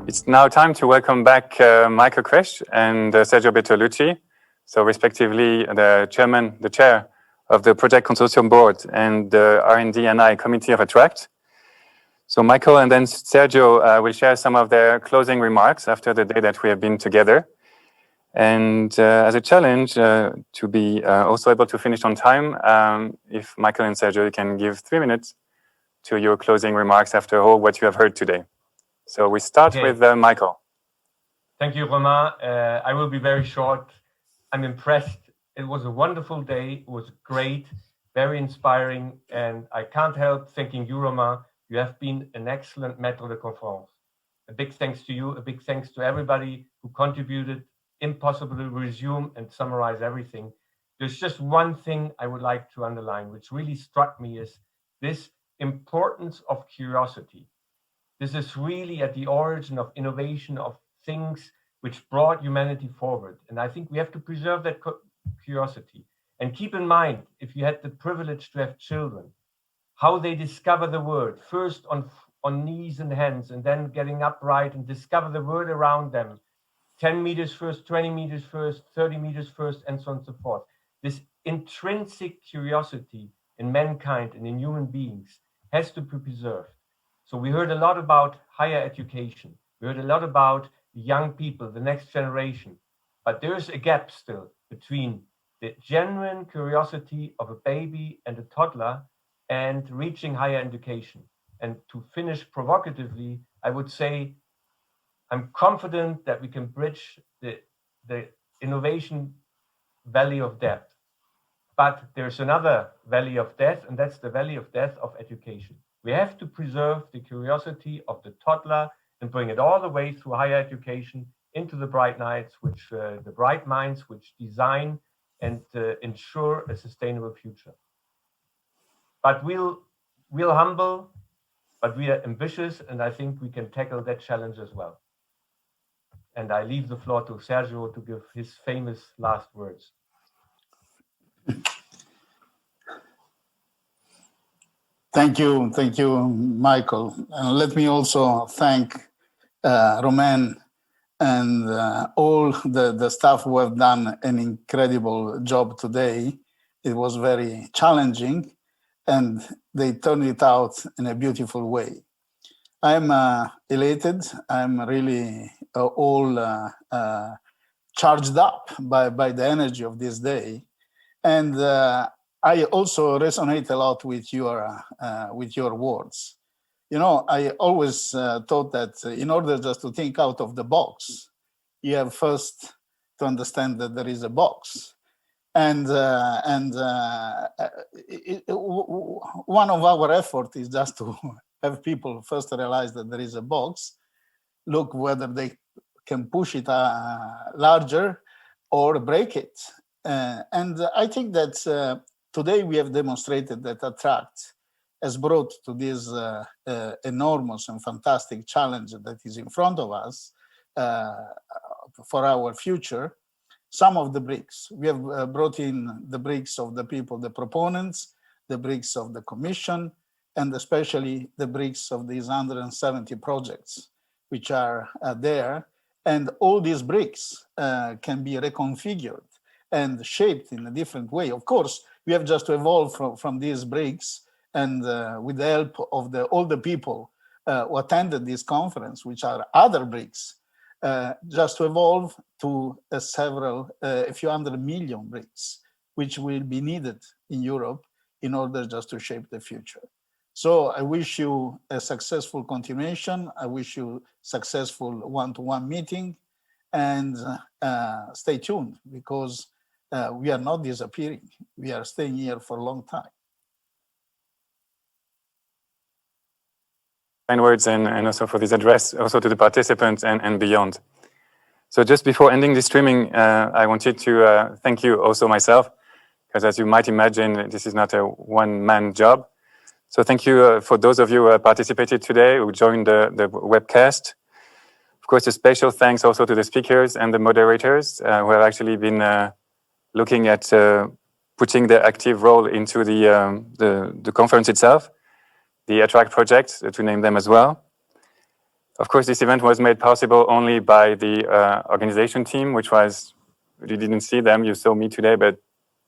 It's now time to welcome back Michael Krisch and Sergio Bertolucci, so respectively the chair of the Project Consortium Board and the R&D and I Committee of ATTRACT. So Michael and then Sergio will share some of their closing remarks after the day that we have been together. And as a challenge to be also able to finish on time, if Michael and Sergio can give 3 minutes to your closing remarks after all what you have heard today. So we start with Michael. Thank you, Romain. I will be very short. I'm impressed. It was a wonderful day. It was great, very inspiring. And I can't help thanking you, Romain. You have been an excellent maître de conférence. A big thanks to you. A big thanks to everybody who contributed. Impossible to resume and summarize everything. There's just one thing I would like to underline, which really struck me, is this importance of curiosity. This is really at the origin of innovation, of things which brought humanity forward. And I think we have to preserve that curiosity. And keep in mind, if you had the privilege to have children, how they discover the world, first on knees and hands, and then getting upright and discover the world around them. 10 meters first, 20 meters first, 30 meters first, and so on and so forth. This intrinsic curiosity in mankind and in human beings has to be preserved. So we heard a lot about higher education. We heard a lot about young people, the next generation. But there's a gap still between the genuine curiosity of a baby and a toddler and reaching higher education. And to finish provocatively, I would say, I'm confident that we can bridge the innovation valley of death. But there's another valley of death, and that's the valley of death of education. We have to preserve the curiosity of the toddler and bring it all the way through higher education into the bright minds, which design and ensure a sustainable future. But we're humble, but we are ambitious, and I think we can tackle that challenge as well. And I leave the floor to Sergio to give his famous last words. Thank you, Michael. And let me also thank Romain and all the staff who have done an incredible job today. It was very challenging, and they turned it out in a beautiful way. I'm elated. I'm really all charged up by the energy of this day. And I also resonate a lot with your words. You know, I always thought that in order just to think out of the box, you have first to understand that there is a box. And one of our efforts is just to have people first realize that there is a box, look whether they can push it larger or break it. And I think that today we have demonstrated that ATTRACT has brought to this enormous and fantastic challenge that is in front of us for our future, some of the bricks. We have brought in the bricks of the people, the proponents, the bricks of the Commission, and especially the bricks of these 170 projects which are there. And all these bricks can be reconfigured and shaped in a different way. Of course, we have just to evolve from these bricks, and with the help of all the people who attended this conference, which are other bricks, just to evolve to a few hundred million bricks, which will be needed in Europe in order just to shape the future. So I wish you a successful continuation. I wish you successful one-to-one meeting, and stay tuned, because we are not disappearing. We are staying here for a long time. Kind words, and also for this address, also to the participants and beyond. So just before ending this streaming, I wanted to thank you also myself, because as you might imagine, this is not a one-man job. So thank you for those of you who participated today, who joined the webcast. Of course, a special thanks also to the speakers and the moderators who have actually been looking at putting their active role into the conference itself, the ATTRACT project, to name them as well. Of course, this event was made possible only by the organization team, which was, you didn't see them, you saw me today, but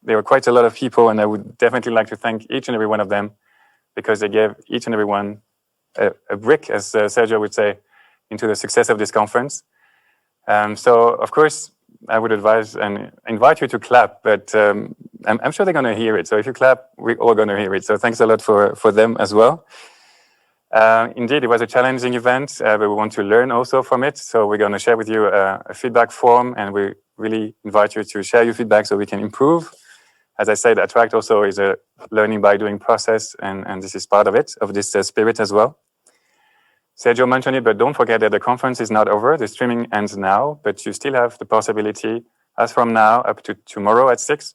there were quite a lot of people, and I would definitely like to thank each and every one of them, because they gave each and every one a brick, as Sergio would say, into the success of this conference. So, of course, I would advise and invite you to clap, but I'm sure they're going to hear it. So if you clap, we're all going to hear it. So thanks a lot for them as well. Indeed, it was a challenging event, but we want to learn also from it. So we're going to share with you a feedback form, and we really invite you to share your feedback so we can improve. As I said, ATTRACT also is a learning by doing process, and this is part of it, of this spirit as well. Sergio mentioned it, but don't forget that the conference is not over. The streaming ends now, but you still have the possibility, as from now up to tomorrow at 6,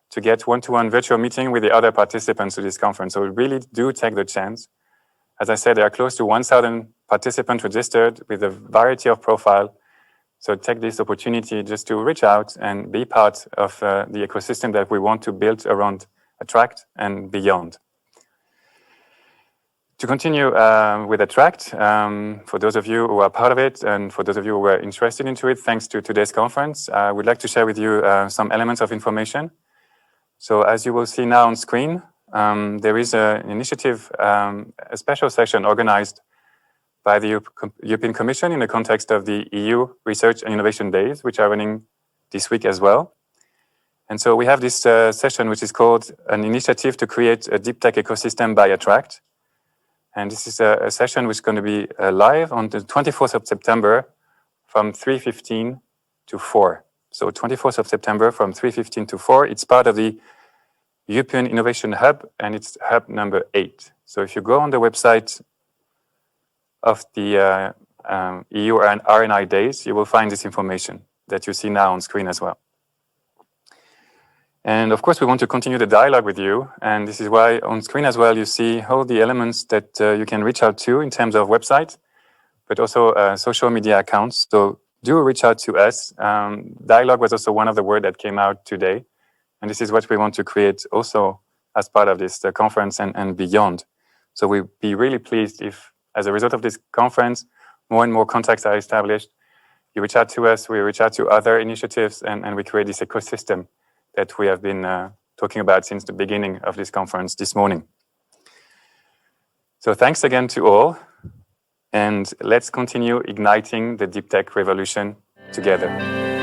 to get one-to-one virtual meeting with the other participants to this conference. So really do take the chance. As I said, there are close to 1,000 participants registered with a variety of profile. So take this opportunity just to reach out and be part of the ecosystem that we want to build around ATTRACT and beyond. To continue with ATTRACT, for those of you who are part of it and for those of you who are interested into it, thanks to today's conference, I would like to share with you some elements of information. So as you will see now on screen, there is an initiative, a special session organized by the European Commission in the context of the EU Research and Innovation Days, which are running this week as well. And so we have this session, which is called an initiative to create a deep tech ecosystem by ATTRACT. And this is a session which is going to be live on the 24th of September from 3:15 to 4. So 24th of September from 3:15 to 4. It's part of the European Innovation Hub, and it's hub number 8. So if you go on the website of the EU and RNI Days, you will find this information that you see now on screen as well. And of course, we want to continue the dialogue with you. And this is why on screen as well, you see all the elements that you can reach out to in terms of website, but also social media accounts. So do reach out to us. Dialogue was also one of the words that came out today. And this is what we want to create also as part of this conference and beyond. So we'll be really pleased if, as a result of this conference, more and more contacts are established. You reach out to us, we reach out to other initiatives, and we create this ecosystem that we have been talking about since the beginning of this conference this morning. So thanks again to all, and let's continue igniting the deep tech revolution together.